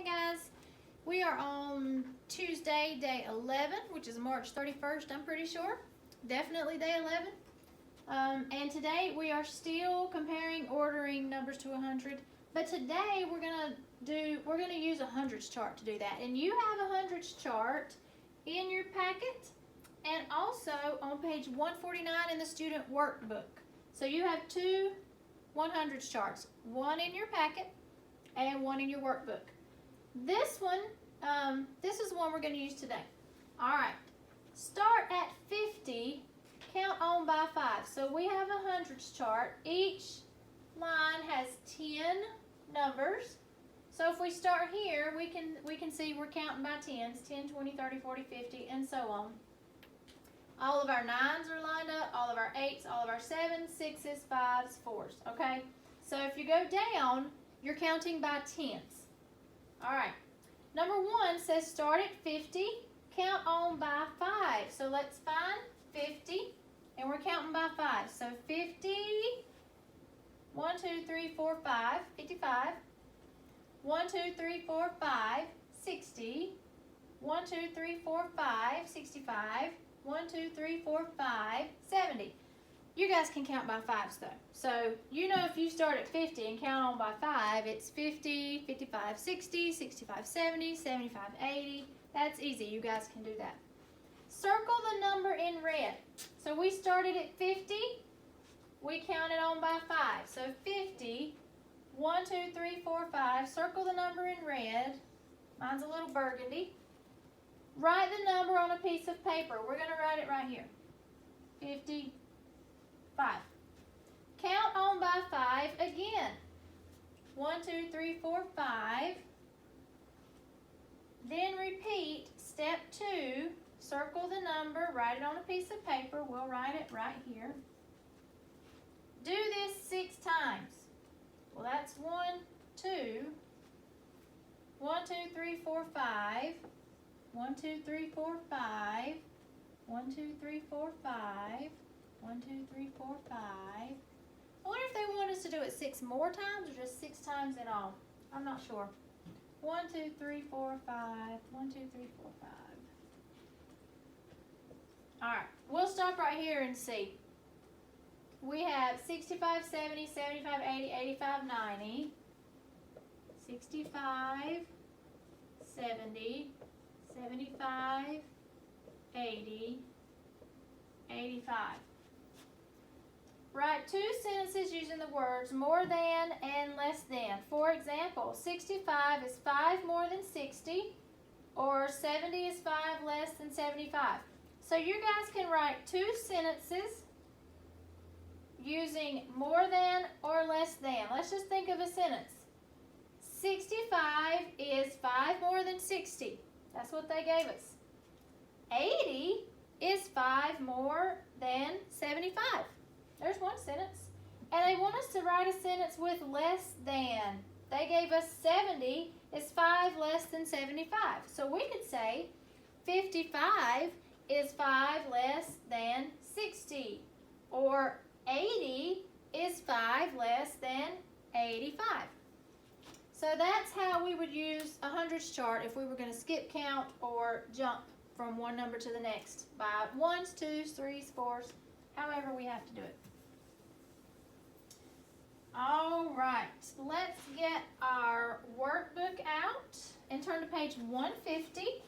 Hey guys, we are on Tuesday, day 11, which is March 31st, I'm pretty sure. Definitely day 11. And today we are still comparing ordering numbers to 100. But today we're gonna use a hundreds chart to do that. And you have a hundreds chart in your packet and also on page 149 in the student workbook. So you have two 100s charts, one in your packet and one in your workbook. This one, this is the one we're going to use today. All right, start at 50, count on by 5. So we have a hundreds chart. Each line has 10 numbers. So if we start here, we can see we're counting by 10s, 10, 20, 30, 40, 50, and so on. All of our 9s are lined up, all of our 8s, all of our 7s, 6s, 5s, 4s, okay? So if you go down, you're counting by 10s. All right, number 1 says start at 50, count on by 5. So let's find 50, and we're counting by 5. So 50, 1, 2, 3, 4, 5, 55. 1, 2, 3, 4, 5, 60. 1, 2, 3, 4, 5, 65. 1, 2, 3, 4, 5, 70. You guys can count by 5s though. So you know if you start at 50 and count on by 5, it's 50, 55, 60, 65, 70, 75, 80. That's easy. You guys can do that. Circle the number in red. So we started at 50. We counted on by 5. So 50, 1, 2, 3, 4, 5. Circle the number in red. Mine's a little burgundy. Write the number on a piece of paper. We're going to write it right here. 55. Count on by 5 again. 1, 2, 3, 4, 5. Then repeat step 2. Circle the number. Write it on a piece of paper. We'll write it right here. Do this 6 times. Well, that's 1, 2. 1, 2, 3, 4, 5. 1, 2, 3, 4, 5. 1, 2, 3, 4, 5. 1, 2, 3, 4, 5. I wonder if they want us to do it 6 more times or just 6 times in all. I'm not sure. 1, 2, 3, 4, 5. 1, 2, 3, 4, 5. All right, we'll stop right here and see. We have 65, 70, 75, 80, 85, 90. 65, 70, 75, 80, 85. Write 2 sentences using the words more than and less than. For example, 65 is 5 more than 60, or 70 is 5 less than 75. So you guys can write 2 sentences using more than or less than. Let's just think of a sentence. 65 is 5 more than 60. That's what they gave us. 80 is 5 more than 75. There's one sentence. And they want us to write a sentence with less than. They gave us 70 is 5 less than 75. So we could say 55 is 5 less than 60. Or 80 is 5 less than 85. So that's how we would use a hundreds chart if we were going to skip count or jump from one number to the next by 1s, 2s, 3s, 4s, however we have to do it. All right, let's get our workbook out and turn to page 150.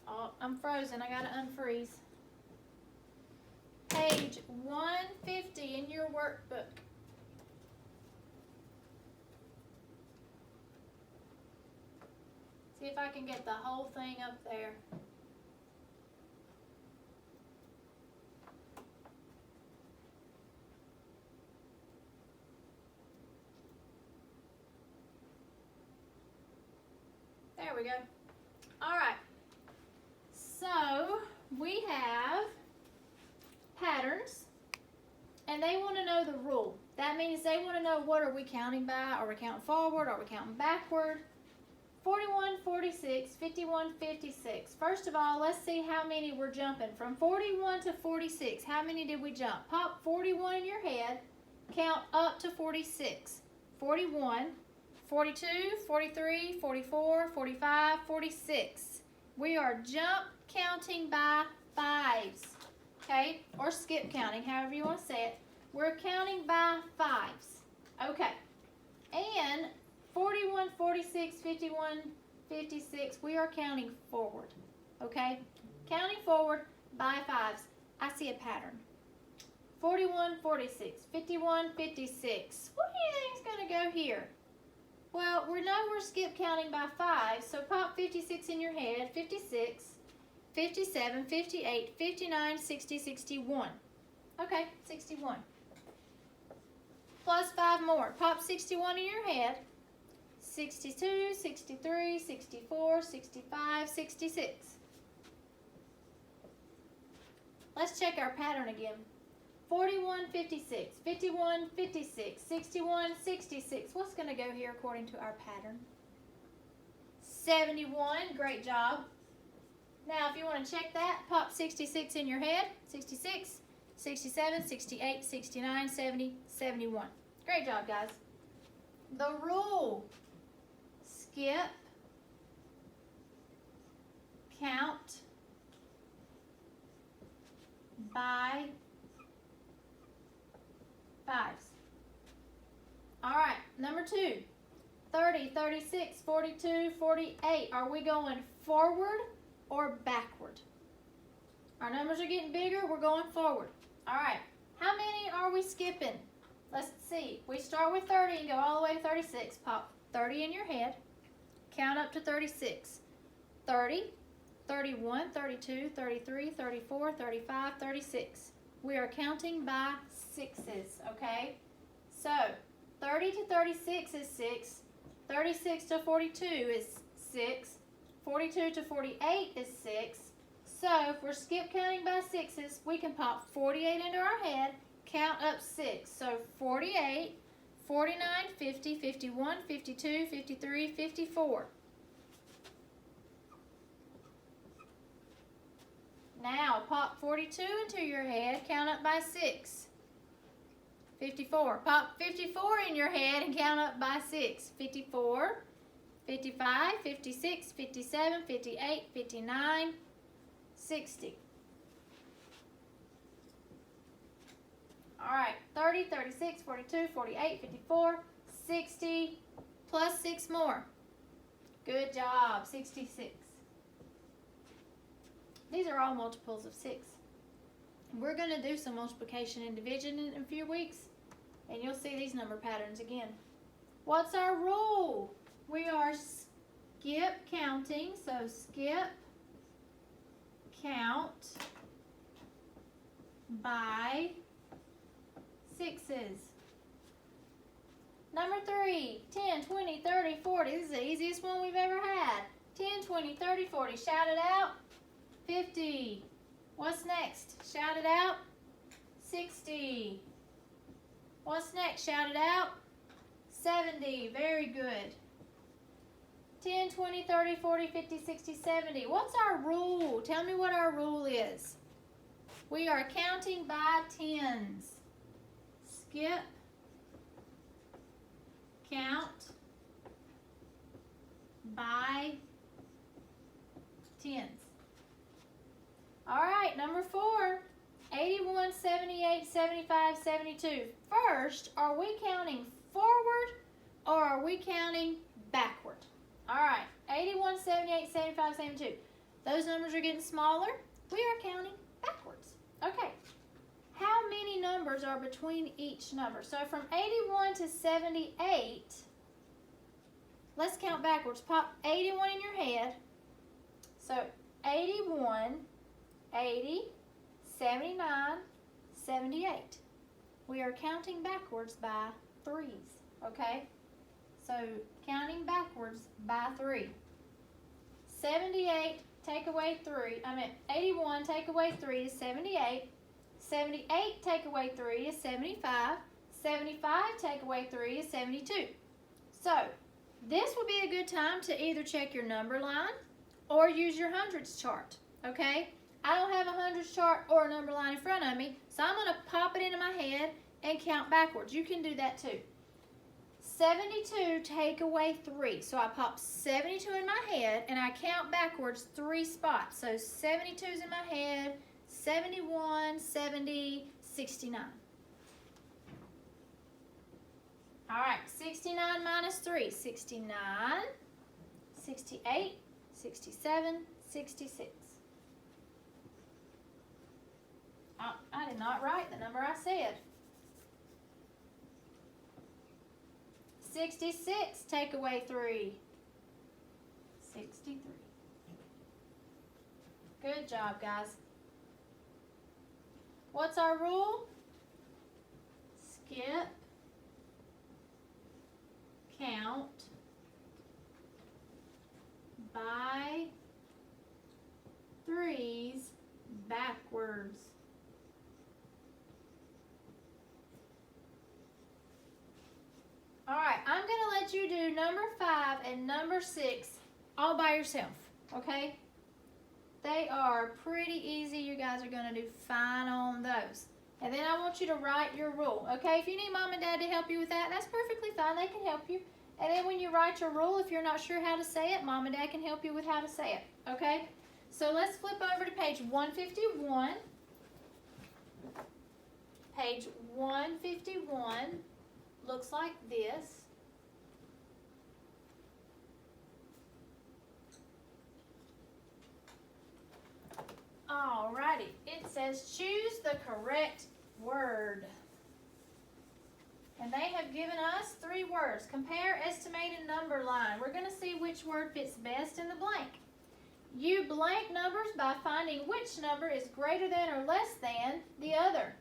Oh, I'm frozen. I got to unfreeze. Page 150 in your workbook. See if I can get the whole thing up there. There we go. All right. So we have patterns, and they want to know the rule. That means they want to know what are we counting by. Are we counting forward? Are we counting backward? 41, 46, 51, 56. First of all, let's see how many we're jumping. From 41 to 46, how many did we jump? Pop 41 in your head. Count up to 46. 41, 42, 43, 44, 45, 46. We are jump counting by fives, okay? Or skip counting, however you want to say it. We're counting by fives, okay? And 41, 46, 51, 56, we are counting forward, okay? Counting forward by fives. I see a pattern. 41, 46, 51, 56. What do you think is going to go here? Well, we know we're skip counting by fives, so pop 56 in your head. 56, 57, 58, 59, 60, 61. Okay, 61. Plus 5 more. Pop 61 in your head. 62, 63, 64, 65, 66. Let's check our pattern again. 41, 56, 51, 56, 61, 66. What's going to go here according to our pattern? 71. Great job. Now, if you want to check that, pop 66 in your head. 66, 67, 68, 69, 70, 71. Great job, guys. The rule: skip, count by fives. All right, number 2. 30, 36, 42, 48. Are we going forward or backward? Our numbers are getting bigger. We're going forward. All right. How many are we skipping? Let's see. We start with 30 and go all the way to 36. Pop 30 in your head. Count up to 36. 30, 31, 32, 33, 34, 35, 36. We are counting by sixes, okay? So, 30 to 36 is 6. 36 to 42 is 6. 42 to 48 is 6. So, if we're skip counting by sixes, we can pop 48 into our head, count up 6. So, 48, 49, 50, 51, 52, 53, 54. Now, pop 42 into your head, count up by 6. 54. Pop 54 in your head and count up by 6. 54, 55, 56, 57, 58, 59, 60. All right, 30, 36, 42, 48, 54, 60, plus 6 more. Good job, 66. These are all multiples of 6. We're going to do some multiplication and division in a few weeks, and you'll see these number patterns again. What's our rule? We are skip counting, so skip, count by sixes. Number 3, 10, 20, 30, 40. This is the easiest one we've ever had. 10, 20, 30, 40. Shout it out. 50. What's next? Shout it out. 60. What's next? Shout it out. 70. Very good. 10, 20, 30, 40, 50, 60, 70. What's our rule? Tell me what our rule is. We are counting by tens. Skip, count by tens. All right, number 4, 81, 78, 75, 72. First, are we counting forward or are we counting backward? All right, 81, 78, 75, 72. Those numbers are getting smaller. We are counting backwards. Okay, how many numbers are between each number? So from 81 to 78, let's count backwards. Pop 81 in your head. So 81, 80, 79, 78. We are counting backwards by threes, okay? So counting backwards by 3. 78, take away 3. 81, take away 3 is 78. 78, take away 3 is 75. 75, take away 3 is 72. So This would be a good time to either check your number line or use your hundreds chart, okay? I don't have a hundreds chart or a number line in front of me, so I'm going to pop it into my head and count backwards. You can do that too. 72 take away 3. So I pop 72 in my head and I count backwards 3 spots. So 72 is in my head, 71, 70, 69. All right, 69 minus 3, 69, 68, 67, 66. Oh, I did not write the number I said. 66, take away 3. 63. Good job, guys. What's our rule? Skip, count, by 3s backwards. All right, I'm going to let you do number 5 and number 6 all by yourself, okay? They are pretty easy. You guys are going to do fine on those. And then I want you to write your rule, okay? If you need mom and dad to help you with that, that's perfectly fine. They can help you. And then when you write your rule, if you're not sure how to say it, mom and dad can help you with how to say it, okay? So let's flip over to page 151. Page 151 looks like this. Alrighty, it says choose the correct word. And they have given us 3 words. Compare, estimate, and number line. We're going to see which word fits best in the blank. You blank numbers by finding which number is greater than or less than the other.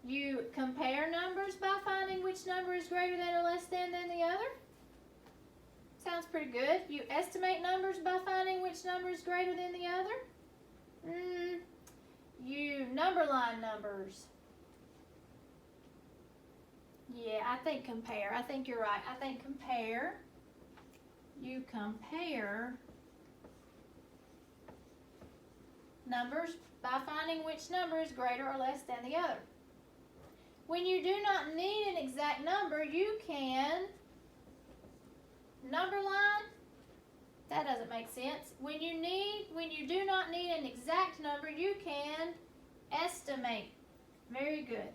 You compare numbers by finding which number is greater than or less than the other. Sounds pretty good. You estimate numbers by finding which number is greater than the other. You number line numbers. Yeah, I think compare. I think you're right. I think compare. You compare numbers by finding which number is greater or less than the other. When you do not need an exact number, you can number line. That doesn't make sense. When you do not need an exact number, you can estimate. Very good.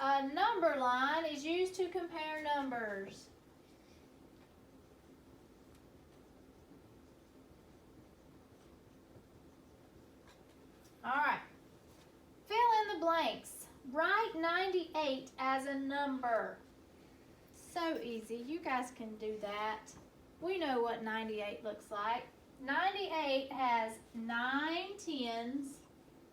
A number line is used to compare numbers. All right. Fill in the blanks. Write 98 as a number. So easy. You guys can do that. We know what 98 looks like. 98 has 9 10s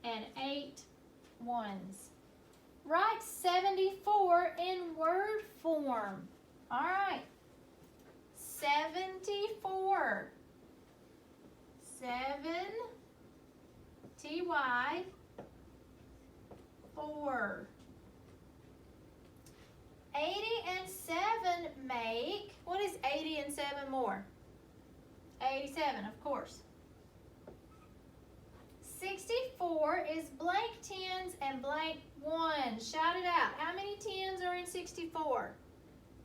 and 8 1s. Write 74 in word form. All right. 74. 7 Ty 4. 80 and 7 make, what is 80 and 7 more? 87, of course. 64 is blank 10s and blank 1s. Shout it out. How many 10s are in 64?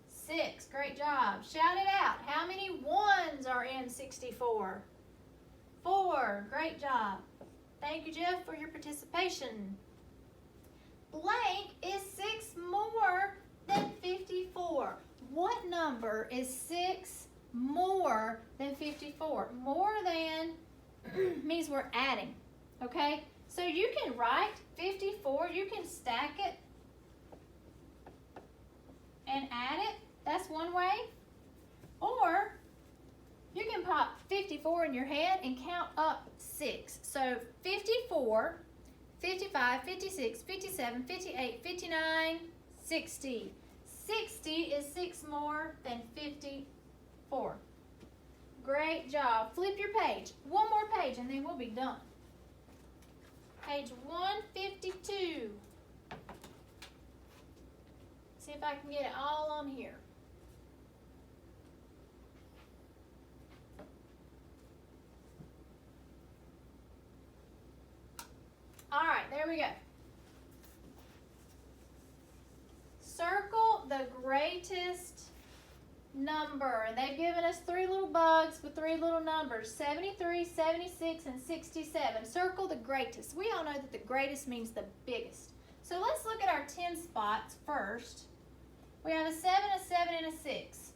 6. Great job. Shout it out. How many 1s are in 64? 4. Great job. Thank you, Jeff, for your participation. Blank is 6 more than 54. What number is 6 more than 54? More than means we're adding, okay? So you can write 54, you can stack it and add it. That's one way. Or you can pop 54 in your head and count up 6. So 54, 55, 56, 57, 58, 59, 60. 60 is 6 more than 54. Great job. Flip your page. One more page and then we'll be done. Page 152. See if I can get it all on here. All right, there we go. Circle the greatest number. And they've given us 3 little bugs with 3 little numbers, 73, 76, and 67. Circle the greatest. We all know that the greatest means the biggest. So let's look at our 10 spots first. We have a 7, a 7, and a 6.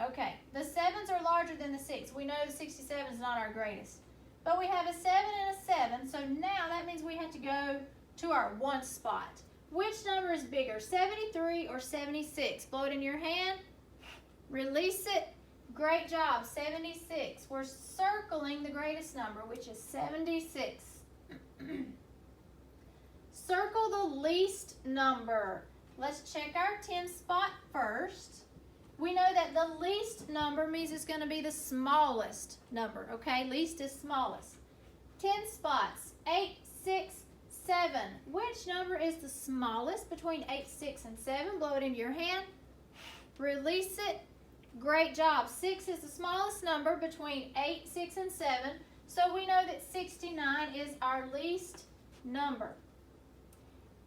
Okay, the 7s are larger than the 6. We know the 67 is not our greatest. But we have a 7 and a 7, so now that means we have to go to our 1 spot. Which number is bigger, 73 or 76? Blow it in your hand. Release it. Great job, 76. We're circling the greatest number, which is 76. Circle the least number. Let's check our 10 spot first. We know that the least number means it's going to be the smallest number, okay? Least is smallest. 10 spots, 8, 6, 7. Which number is the smallest between 8, 6, and 7? Blow it into your hand. Release it. Great job. 6 is the smallest number between 8, 6, and 7. So we know that 69 is our least number.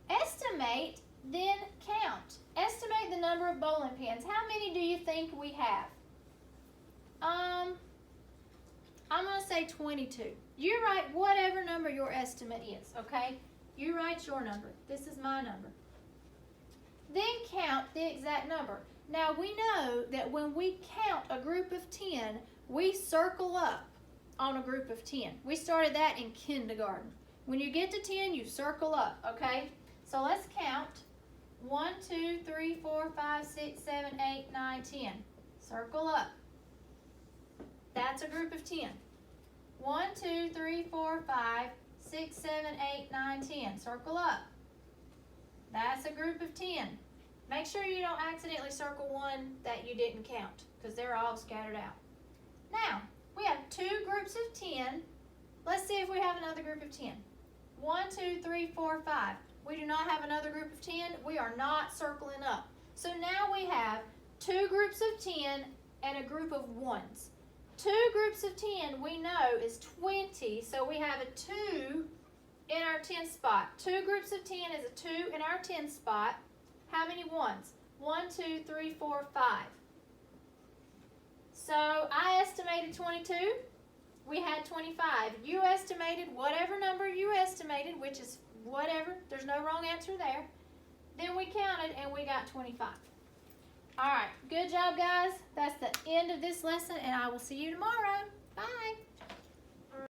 Estimate, then count. Estimate the number of bowling pins. How many do you think we have? I'm going to say 22. You write whatever number your estimate is, okay? You write your number. This is my number. Then count the exact number. Now we know that when we count a group of 10, we circle up on a group of 10. We started that in kindergarten. When you get to 10, you circle up, okay? So let's count. 1, 2, 3, 4, 5, 6, 7, 8, 9, 10. Circle up. That's a group of 10. 1, 2, 3, 4, 5, 6, 7, 8, 9, 10. Circle up. That's a group of 10. Make sure you don't accidentally circle one that you didn't count, because they're all scattered out. Now, we have 2 groups of 10. Let's see if we have another group of 10. 1, 2, 3, 4, 5. We do not have another group of 10. We are not circling up. So now we have 2 groups of 10 and a group of 1s. 2 groups of 10 we know is 20, so we have a 2 in our 10 spot. 2 groups of 10 is a 2 in our 10 spot. How many 1s? 1, 2, 3, 4, 5. So I estimated 22. We had 25. You estimated whatever number you estimated, which is whatever. There's no wrong answer there. Then we counted and we got 25. All right. Good job, guys. That's the end of this lesson, and I will see you tomorrow. Bye.